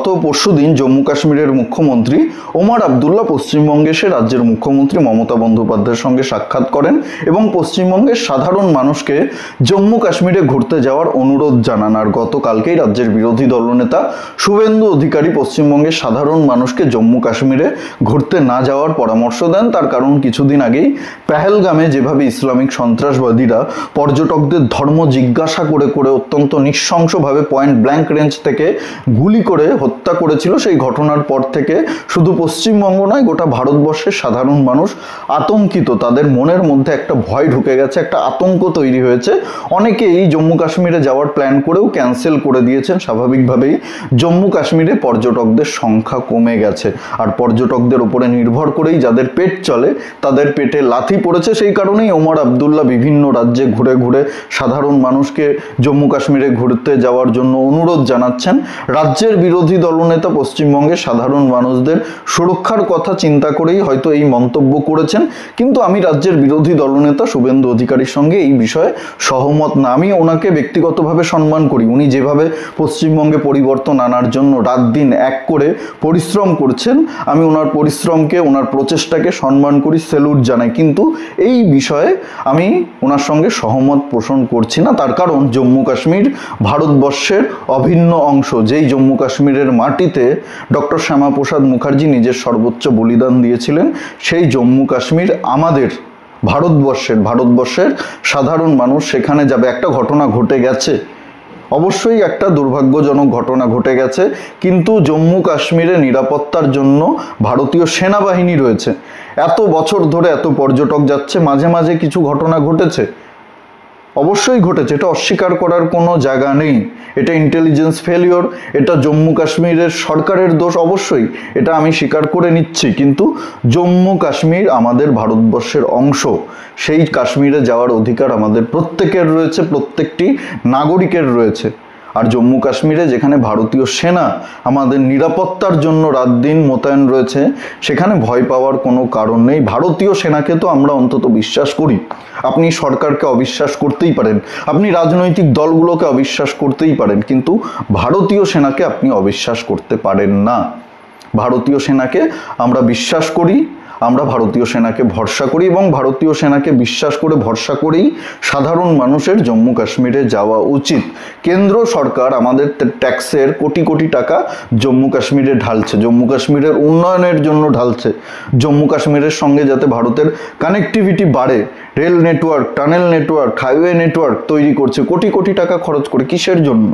গত পরশুদিন জম্মু কাশ্মীরের মুখ্যমন্ত্রী ওমর আবদুল্লাহ পশ্চিমবঙ্গে এসে রাজ্যের মুখ্যমন্ত্রী মমতা বন্দ্যোপাধ্যায়ের সঙ্গে সাক্ষাৎ করেন এবং পশ্চিমবঙ্গের সাধারণ মানুষকে জম্মু কাশ্মীরে ঘুরতে যাওয়ার অনুরোধ জানান। আর গতকালকেই রাজ্যের বিরোধী দলনেতা শুভেন্দু অধিকারী পশ্চিমবঙ্গের সাধারণ মানুষকে জম্মু কাশ্মীরে ঘুরতে না যাওয়ার পরামর্শ দেন। তার কারণ কিছুদিন আগেই পেহেলগামে যেভাবে ইসলামিক সন্ত্রাসবাদীরা পর্যটকদের ধর্ম জিজ্ঞাসা করে করে অত্যন্ত নৃশংসভাবে পয়েন্ট ব্ল্যাঙ্ক রেঞ্জ থেকে গুলি করে হত্যা করেছিল, সেই ঘটনার পর থেকে শুধু পশ্চিমবঙ্গ নয় গোটা ভারতবর্ষের সাধারণ মানুষ আতঙ্কিত। তাদের মনের মধ্যে একটা ভয় ঢুকে গেছে, একটা আতঙ্ক তৈরি হয়েছে। অনেকেই জম্মু কাশ্মীরে যাওয়ার প্ল্যান করেও ক্যান্সেল করে দিয়েছেন। স্বাভাবিকভাবেই জম্মু কাশ্মীরে পর্যটকদের সংখ্যা কমে গেছে, আর পর্যটকদের উপরে নির্ভর করেই যাদের পেট চলে তাদের পেটে লাথি পড়েছে। সেই কারণেই ওমর আবদুল্লাহ বিভিন্ন রাজ্যে ঘুরে ঘুরে সাধারণ মানুষকে জম্মু কাশ্মীরে ঘুরতে যাওয়ার জন্য অনুরোধ জানাচ্ছেন। রাজ্যের বিরোধী দলনেতা পশ্চিমবঙ্গের সাধারণ মানুষদের সুরক্ষার কথা চিন্তা করেই হয়তো এই মন্তব্য করেছেন, কিন্তু আমি রাজ্যের বিরোধী দলনেতা শুভেন্দু অধিকারীর সঙ্গে এই বিষয়ে সহমত না। আমি ওনাকে ব্যক্তিগতভাবে সম্মান করি। উনি যেভাবে পশ্চিমবঙ্গে পরিবর্তন আনার জন্য রাত দিন এক করে পরিশ্রম করছেন, আমি ওনার পরিশ্রমকে, ওনার প্রচেষ্টাকে সম্মান করি, স্যালুট জানাই। কিন্তু এই বিষয়ে আমি ওনার সঙ্গে সহমত পোষণ করছি না। তার কারণ জম্মু কাশ্মীর ভারতবর্ষের অভিন্ন অংশ। যেই জম্মু কাশ্মীরের মাটিতে ডক্টর শ্যামাপ্রসাদ মুখার্জি নিজের সর্বোচ্চ বলিদান দিয়েছিলেন, সেই জম্মু কাশ্মীর আমাদের ভারতবর্ষের সাধারণ মানুষ সেখানে যাবে। একটা ঘটনা ঘটে গেছে, অবশ্যই একটা দুর্ভাগ্যজনক ঘটনা ঘটে গেছে, কিন্তু জম্মু কাশ্মীরে নিরাপত্তার জন্য ভারতীয় সেনাবাহিনী রয়েছে। এত বছর ধরে এত পর্যটক যাচ্ছে, মাঝে মাঝে কিছু ঘটনা ঘটেছে, অবশ্যই ঘটেছে, এটা অস্বীকার করার কোনো জায়গা নেই। এটা ইন্টেলিজেন্স ফেলিওর, এটা জম্মু কাশ্মীরের সরকারের দোষ, অবশ্যই এটা আমি স্বীকার করে নিচ্ছি। কিন্তু জম্মু কাশ্মীর আমাদের ভারতবর্ষের অংশ, সেই কাশ্মীরে যাওয়ার অধিকার আমাদের প্রত্যেকের রয়েছে, প্রত্যেকটি নাগরিকের রয়েছে। আর জম্মু কাশ্মীরে যেখানে ভারতীয় সেনা আমাদের নিরাপত্তার জন্য রাত দিন মোতায়েন রয়েছে, সেখানে ভয় পাওয়ার কোনো কারণ নেই। ভারতীয় সেনাকে তো আমরা অন্তত বিশ্বাস করি। আপনি সরকারকে অবিশ্বাস করতেই পারেন, আপনি রাজনৈতিক দলগুলোকে অবিশ্বাস করতেই পারেন, কিন্তু ভারতীয় সেনাকে আপনি অবিশ্বাস করতে পারেন না। ভারতীয় সেনাকে আমরা বিশ্বাস করি, আমরা ভারতীয় সেনাকে ভরসা করি, এবং ভারতীয় সেনাকে বিশ্বাস করে ভরসা করেই সাধারণ মানুষের জম্মু কাশ্মীরে যাওয়া উচিত। কেন্দ্র সরকার আমাদের ট্যাক্সের কোটি কোটি টাকা জম্মু কাশ্মীরে ঢালছে, জম্মু কাশ্মীরের উন্নয়নের জন্য ঢালছে। জম্মু কাশ্মীরের সঙ্গে যাতে ভারতের কানেক্টিভিটি বাড়ে, rail network, tunnel network, highway network তৈরি করছে কোটি কোটি টাকা খরচ করে। কিসের জন্য?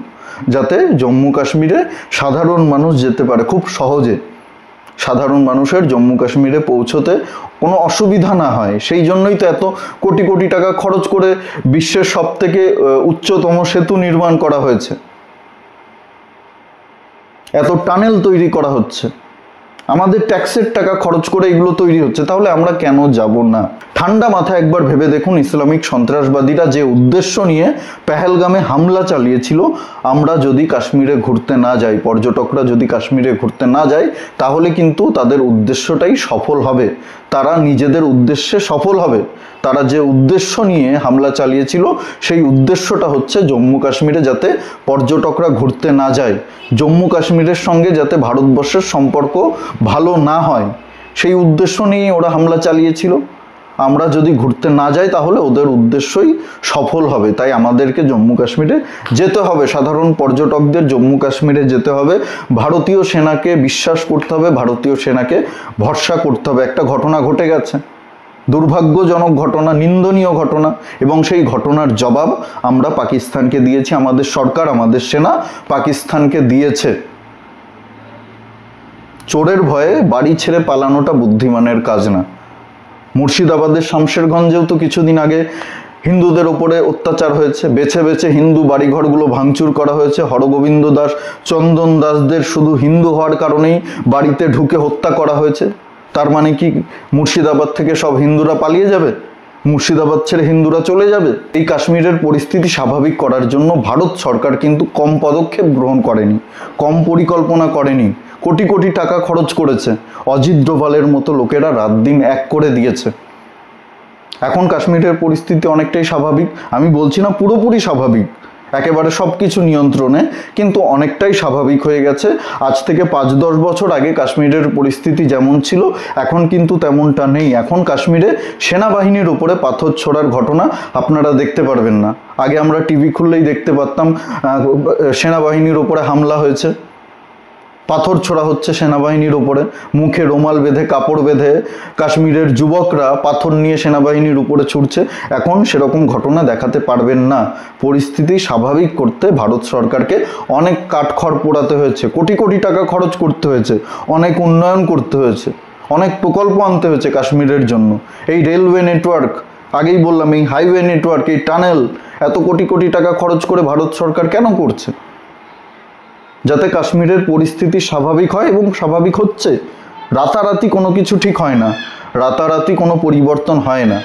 যাতে জম্মু কাশ্মীরে সাধারণ মানুষ যেতে পারে খুব সহজে, সাধারণ মানুষের জম্মু কাশ্মীরে পৌঁছতে কোনো অসুবিধা না হয়। সেই জন্যই তো এত কোটি কোটি টাকা খরচ করে বিশ্বের সবথেকে উচ্চতম সেতু নির্মাণ করা হয়েছে, এত টানেল তৈরি করা হচ্ছে, আমাদের ট্যাক্সের টাকা খরচ করে এগুলো তৈরি হচ্ছে। তাহলে আমরা কেন যাব না? ঠান্ডা মাথায় একবার ভেবে দেখুন, ইসলামিক সন্ত্রাসবাদীরা যে উদ্দেশ্য নিয়ে পেহেলগামে হামলা চালিয়েছিল, আমরা যদি কাশ্মীরে ঘুরতে না যাই, পর্যটকরা যদি কাশ্মীরে ঘুরতে না যায়, তাহলে কিন্তু তাদের উদ্দেশ্যটাই সফল হবে, তারা নিজেদের উদ্দেশ্যে সফল হবে। তারা যে উদ্দেশ্য নিয়ে হামলা চালিয়েছিল, সেই উদ্দেশ্যটা হচ্ছে জম্মু কাশ্মীরে যাতে পর্যটকরা ঘুরতে না যায়, জম্মু কাশ্মীরের সঙ্গে যাতে ভারতবর্ষের সম্পর্ক ভালো না হয়, সেই উদ্দেশ্য নিয়ে ওরা হামলা চালিয়েছিল। আমরা যদি ঘুরতে না যাই তাহলে ওদের উদ্দেশ্যই সফল হবে। তাই আমাদেরকে জম্মু কাশ্মীরে যেতে হবে, সাধারণ পর্যটকদের জম্মু কাশ্মীরে যেতে হবে, ভারতীয় সেনাকে বিশ্বাস করতে হবে, ভারতীয় সেনাকে ভরসা করতে হবে। একটা ঘটনা ঘটে গেছে, দুর্ভাগ্যজনক ঘটনা, নিন্দনীয় ঘটনা, এবং সেই ঘটনার জবাব আমরা পাকিস্তানকে দিয়েছি। আমাদের সরকার, আমাদের সেনা পাকিস্তানকে দিয়েছে। চোরের ভয়ে বাড়ি ছেড়ে পালানোটা বুদ্ধিমানের কাজ না। মুর্শিদাবাদের শামশেরগঞ্জেও তো কিছুদিন আগে হিন্দুদের ওপরে অত্যাচার হয়েছে, বেছে বেছে হিন্দু বাড়িঘরগুলো ভাঙচুর করা হয়েছে। হরগোবিন্দ দাস, চন্দন দাসদের শুধু হিন্দু হওয়ার কারণেই বাড়িতে ঢুকে হত্যা করা হয়েছে। তার মানে কি মুর্শিদাবাদ থেকে সব হিন্দুরা পালিয়ে যাবে? মুর্শিদাবাদ ছেড়ে হিন্দুরা চলে যাবে? এই কাশ্মীরের পরিস্থিতি স্বাভাবিক করার জন্য ভারত সরকার কিন্তু কম পদক্ষেপ গ্রহণ করেনি, কম পরিকল্পনা করেনি, কোটি কোটি টাকা খরচ করেছে। অজিত ডোভালের মতো লোকেরা রাত দিন এক করে দিয়েছে। এখন কাশ্মীরের পরিস্থিতি অনেকটাই স্বাভাবিক, আমি বলছি না পুরোপুরি স্বাভাবিক, একেবারে সব কিছু নিয়ন্ত্রণে, কিন্তু অনেকটাই স্বাভাবিক হয়ে গেছে। আজ থেকে 5-10 বছর আগে কাশ্মীরের পরিস্থিতি যেমন ছিল এখন কিন্তু তেমনটা নেই। এখন কাশ্মীরে সেনাবাহিনীর উপরে পাথর ছোড়ার ঘটনা আপনারা দেখতে পারবেন না। আগে আমরা টিভি খুললেই দেখতে পারতাম সেনাবাহিনীর উপরে হামলা হয়েছে, পাথর ছোড়া হচ্ছে সেনাবাহিনীর উপরে, মুখে রুমাল বেঁধে কাপড় বেঁধে কাশ্মীরের যুবকরা পাথর নিয়ে সেনাবাহিনীর উপরে ছুটছে। এখন সেরকম ঘটনা দেখাতে পারবেন না। পরিস্থিতি স্বাভাবিক করতে ভারত সরকারকে অনেক কাঠখড় পোড়াতে হয়েছে, কোটি কোটি টাকা খরচ করতে হয়েছে, অনেক উন্নয়ন করতে হয়েছে, অনেক প্রকল্প আনতে হয়েছে কাশ্মীরের জন্য। এই রেলওয়ে নেটওয়ার্ক, আগেই বললাম, এই হাইওয়ে নেটওয়ার্ক, এই টানেল, এত কোটি কোটি টাকা খরচ করে ভারত সরকার কেন করছে? যাতে কাশ্মীরের পরিস্থিতি স্বাভাবিক হয়, এবং স্বাভাবিক হচ্ছে। রাতারাতি কোনো কিছু ঠিক হয় না, রাতারাতি কোনো পরিবর্তন হয় না,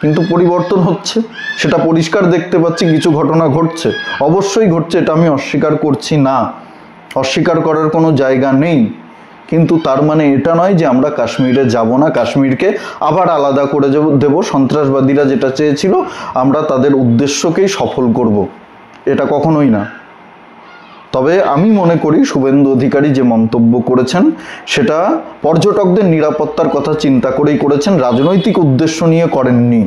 কিন্তু পরিবর্তন হচ্ছে, সেটা পরিষ্কার দেখতে পাচ্ছি। কিছু ঘটনা ঘটছে, অবশ্যই ঘটছে, এটা আমি অস্বীকার করছি না, অস্বীকার করার কোনো জায়গা নেই। কিন্তু তার মানে এটা নয় যে আমরা কাশ্মীরে যাব না, কাশ্মীরকে আবার আলাদা করে দেব। সন্ত্রাসবাদীরা যেটা চেয়েছিল আমরা তাদের উদ্দেশ্যকেই সফল করব, এটা কখনোই না। তবে আমি মনে করি শুভেন্দু অধিকারী যে মন্তব্য করেছেন সেটা পর্যটকদের নিরাপত্তার কথা চিন্তা করেই করেছেন, রাজনৈতিক উদ্দেশ্য নিয়ে করেননি।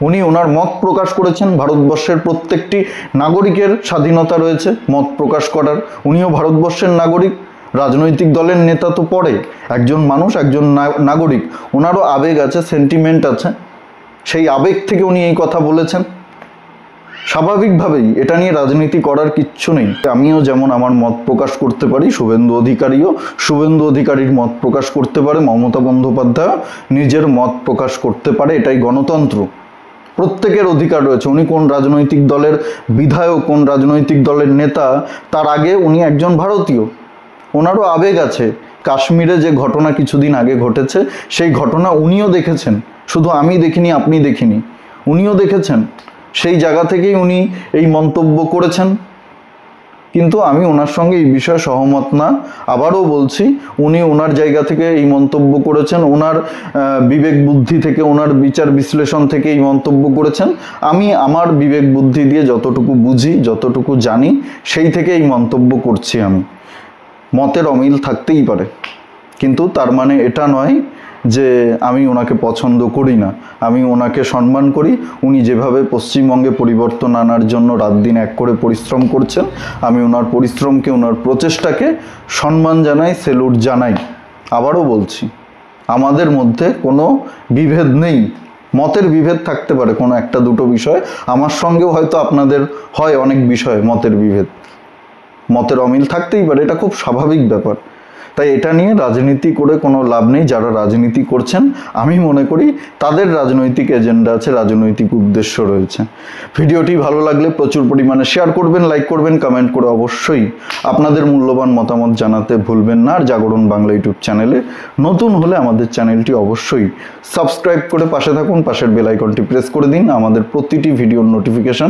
উনি ওনার মত প্রকাশ করেছেন। ভারতবর্ষের প্রত্যেকটি নাগরিকের স্বাধীনতা রয়েছে মত প্রকাশ করার। উনিও ভারতবর্ষের নাগরিক, রাজনৈতিক দলের নেতা তো পরে, একজন মানুষ, একজন নাগরিক, ওনারও আবেগ আছে, সেন্টিমেন্ট আছে। সেই আবেগ থেকে উনি এই কথা বলেছেন। স্বাভাবিকভাবেই এটা নিয়ে রাজনীতি করার কিচ্ছু নেই। আমিও যেমন আমার মত প্রকাশ করতে পারি, শুভেন্দু অধিকারীর মত প্রকাশ করতে পারে, মমতা বন্দ্যোপাধ্যায় নিজের মত প্রকাশ করতে পারে। এটাই গণতন্ত্র, প্রত্যেকের অধিকার রয়েছে। উনি কোন রাজনৈতিক দলের বিধায়ক, কোন রাজনৈতিক দলের নেতা, তার আগে উনি একজন ভারতীয়, ওনারও আবেগ আছে। কাশ্মীরে যে ঘটনা কিছুদিন আগে ঘটেছে সেই ঘটনা উনিও দেখেছেন, শুধু আমি দেখিনি, আপনি দেখিনি, উনিও দেখেছেন। সেই জায়গা থেকেই উনি এই মন্তব্য করেছেন। কিন্তু আমি ওনার সঙ্গে এই বিষয়ে সহমত না। আবারও বলছি, উনি ওনার জায়গা থেকে এই মন্তব্য করেছেন, ওনার বিবেক বুদ্ধি থেকে, ওনার বিচার বিশ্লেষণ থেকে এই মন্তব্য করেছেন। আমি আমার বিবেক বুদ্ধি দিয়ে যতটুকু বুঝি, যতটুকু জানি, সেই থেকে এই মন্তব্য করছি। আমি মতের অমিল থাকতেই পারে, কিন্তু তার মানে এটা নয় যে আমি ওনাকে পছন্দ করি না। আমি ওনাকে সম্মান করি। উনি যেভাবে পশ্চিমবঙ্গে পরিবর্তন আনার জন্য রাত দিন এক করে পরিশ্রম করছেন, আমি ওনার পরিশ্রমকে, ওনার প্রচেষ্টাকে সম্মান জানাই, সেলুট জানাই। আবারও বলছি, আমাদের মধ্যে কোনো বিভেদ নেই। মতের বিভেদ থাকতে পারে কোনো একটা দুটো বিষয়, আমার সঙ্গেও হয়তো আপনাদের হয় অনেক বিষয়ে মতের বিভেদ, মতের অমিল থাকতেই পারে, এটা খুব স্বাভাবিক ব্যাপার। তাই এটা নিয়ে রাজনীতি করে কোনো লাভ নেই। যারা রাজনীতি করছেন আমি মনে করি তাদের রাজনৈতিক এজেন্ডা আছে, রাজনৈতিক উদ্দেশ্য রয়েছে। ভিডিওটি ভালো লাগলে প্রচুর পরিমাণে শেয়ার করবেন, লাইক করবেন, কমেন্ট করে অবশ্যই আপনাদের মূল্যবান মতামত জানাতে ভুলবেন না। আর জাগরণ বাংলা ইউটিউব চ্যানেলে নতুন হলে আমাদের চ্যানেলটি অবশ্যই সাবস্ক্রাইব করে পাশে থাকুন, পাশের বেল আইকনটি প্রেস করে দিন। আমাদের প্রতিটি ভিডিওর নোটিফিকেশন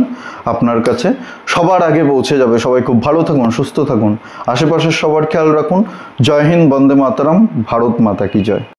আপনার কাছে সবার আগে পৌঁছে যাবে। সবাই খুব ভালো থাকুন, সুস্থ থাকুন, আশেপাশের সবার খেয়াল রাখুন। জয় হিন্দ, বন্দে মাতরম, ভারত মাতা কি জয়।